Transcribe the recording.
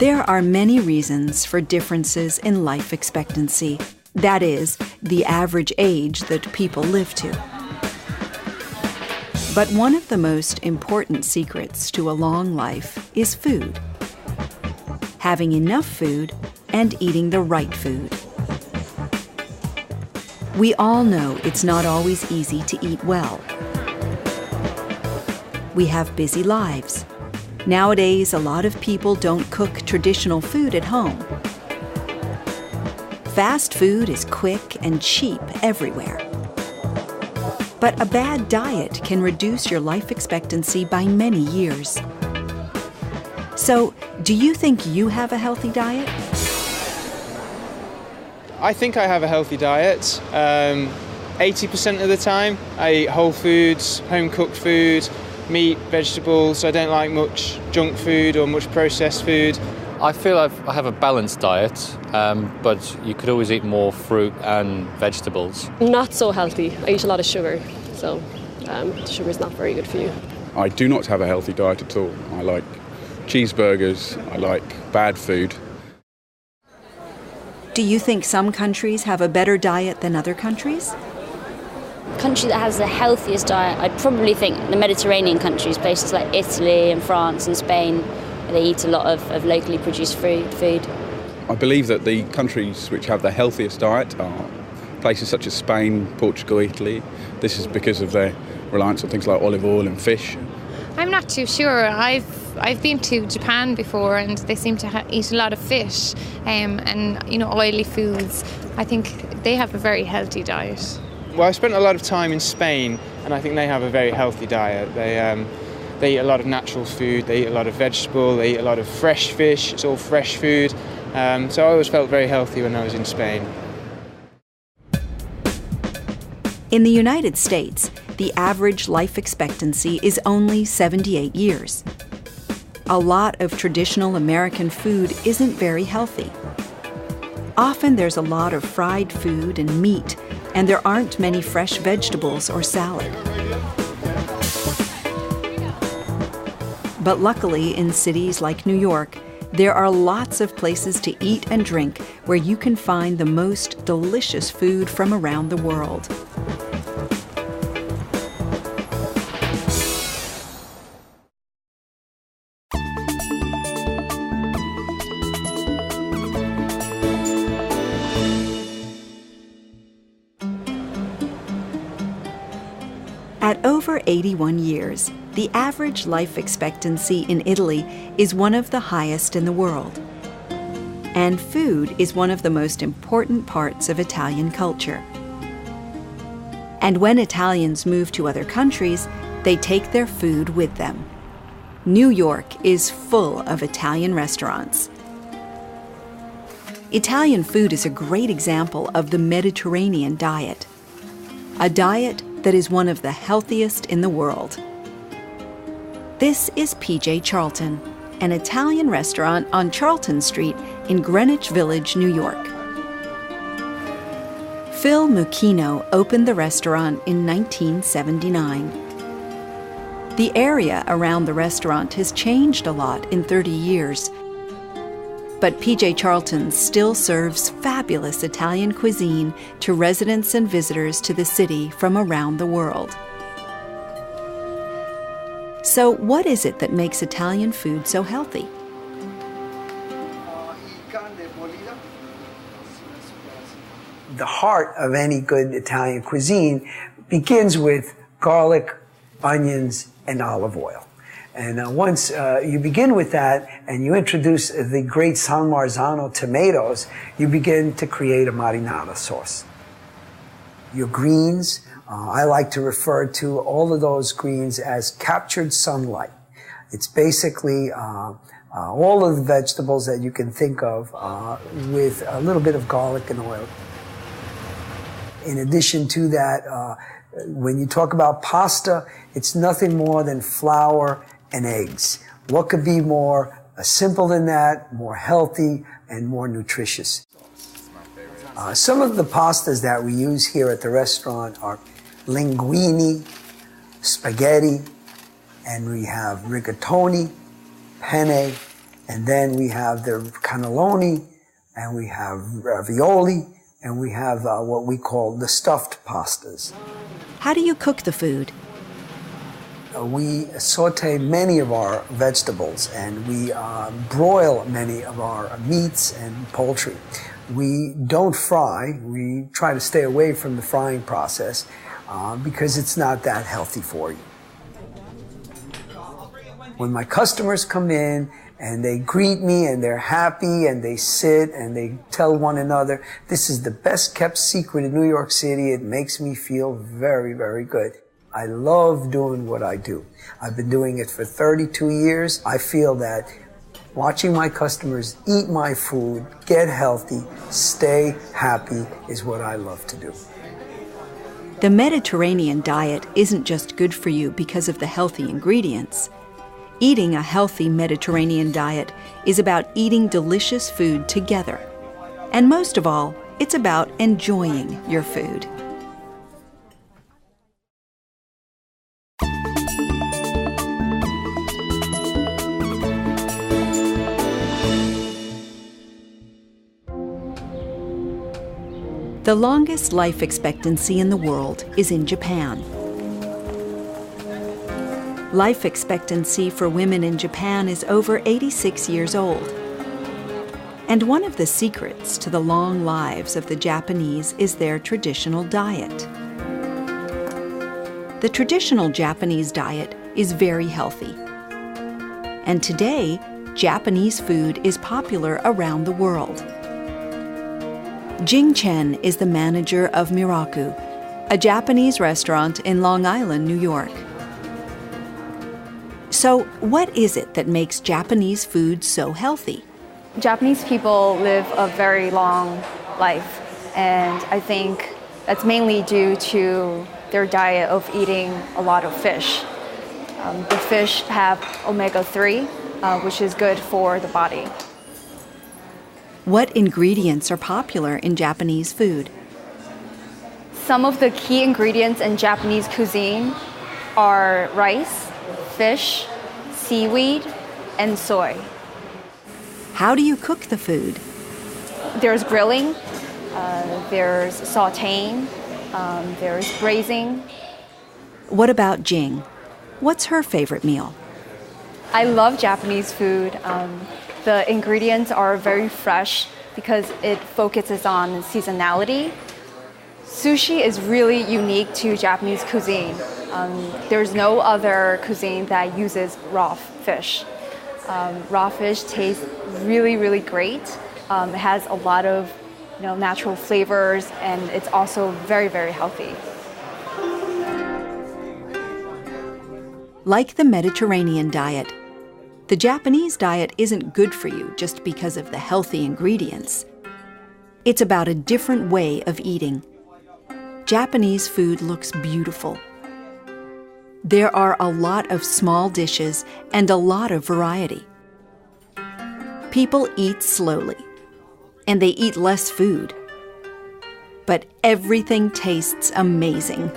There are many reasons for differences in life expectancy. That is, the average age that people live to. But one of the most important secrets to a long life is food. Having enough food and eating the right food. We all know it's not always easy to eat well. We have busy lives. Nowadays, a lot of people don't cook traditional food at home. Fast food is quick and cheap everywhere. But a bad diet can reduce your life expectancy by many years. So, do you think you have a healthy diet? I think I have a healthy diet. 80% of the time, I eat whole foods, home-cooked food, meat, vegetables. I don't like much junk food or much processed food. I feel I have a balanced diet, but you could always eat more fruit and vegetables. Not so healthy. I eat a lot of sugar, so sugar is not very good for you. I do not have a healthy diet at all. I like cheeseburgers, I like bad food. Do you think some countries have a better diet than other countries? Country that has the healthiest diet, I'd probably think the Mediterranean countries, places like Italy and France and Spain. They eat a lot of locally produced food. I believe that the countries which have the healthiest diet are places such as Spain, Portugal, Italy. This is because of their reliance on things like olive oil and fish. I'm not too sure. I've been to Japan before, and they seem to eat a lot of fish and oily foods. I think they have a very healthy diet. Well, I spent a lot of time in Spain, and I think they have a very healthy diet. They eat a lot of natural food, they eat a lot of vegetable, they eat a lot of fresh fish, it's all fresh food. So I always felt very healthy when I was in Spain. In the United States, the average life expectancy is only 78 years. A lot of traditional American food isn't very healthy. Often there's a lot of fried food and meat, and there aren't many fresh vegetables or salad. But luckily, in cities like New York, there are lots of places to eat and drink where you can find the most delicious food from around the world. At over 81 years, the average life expectancy in Italy is one of the highest in the world. And food is one of the most important parts of Italian culture. And when Italians move to other countries, they take their food with them. New York is full of Italian restaurants. Italian food is a great example of the Mediterranean diet, a diet that is one of the healthiest in the world. This is P.J. Charlton, an Italian restaurant on Charlton Street in Greenwich Village, New York. Phil Mucchino opened the restaurant in 1979. The area around the restaurant has changed a lot in 30 years, but P.J. Charlton still serves fabulous Italian cuisine to residents and visitors to the city from around the world. So what is it that makes Italian food so healthy? The heart of any good Italian cuisine begins with garlic, onions, and olive oil. And once you begin with that and you introduce the great San Marzano tomatoes, you begin to create a marinara sauce. Your greens, I like to refer to all of those greens as captured sunlight. It's basically all of the vegetables that you can think of with a little bit of garlic and oil. In addition to that, when you talk about pasta, it's nothing more than flour and eggs. What could be more simple than that, more healthy, and more nutritious? Some of the pastas that we use here at the restaurant are linguine, spaghetti, and we have rigatoni, penne, And then we have the cannelloni, and we have ravioli, and we have what we call the stuffed pastas. How do you cook the food? We saute many of our vegetables, and we broil many of our meats and poultry. We don't fry. We try to stay away from the frying process because it's not that healthy for you. When my customers come in and they greet me and they're happy and they sit and they tell one another, this is the best kept secret in New York City, it makes me feel very, very good. I love doing what I do. I've been doing it for 32 years. I feel that watching my customers eat my food, get healthy, stay happy is what I love to do. The Mediterranean diet isn't just good for you because of the healthy ingredients. Eating a healthy Mediterranean diet is about eating delicious food together. And most of all, it's about enjoying your food. The longest life expectancy in the world is in Japan. Life expectancy for women in Japan is over 86 years old. And one of the secrets to the long lives of the Japanese is their traditional diet. The traditional Japanese diet is very healthy. And today, Japanese food is popular around the world. Jing Chen is the manager of Miraku, a Japanese restaurant in Long Island, New York. So, what is it that makes Japanese food so healthy? Japanese people live a very long life, and I think that's mainly due to their diet of eating a lot of fish. The fish have omega-3, which is good for the body. What ingredients are popular in Japanese food? Some of the key ingredients in Japanese cuisine are rice, fish, seaweed, and soy. How do you cook the food? There's grilling, there's sautéing, there's braising. What about Jing? What's her favorite meal? I love Japanese food. The ingredients are very fresh because it focuses on seasonality. Sushi is really unique to Japanese cuisine. There's no other cuisine that uses raw fish. Raw fish tastes really, really great. It has a lot of natural flavors, and it's also very, very healthy. Like the Mediterranean diet, the Japanese diet isn't good for you just because of the healthy ingredients. It's about a different way of eating. Japanese food looks beautiful. There are a lot of small dishes and a lot of variety. People eat slowly, and they eat less food. But everything tastes amazing.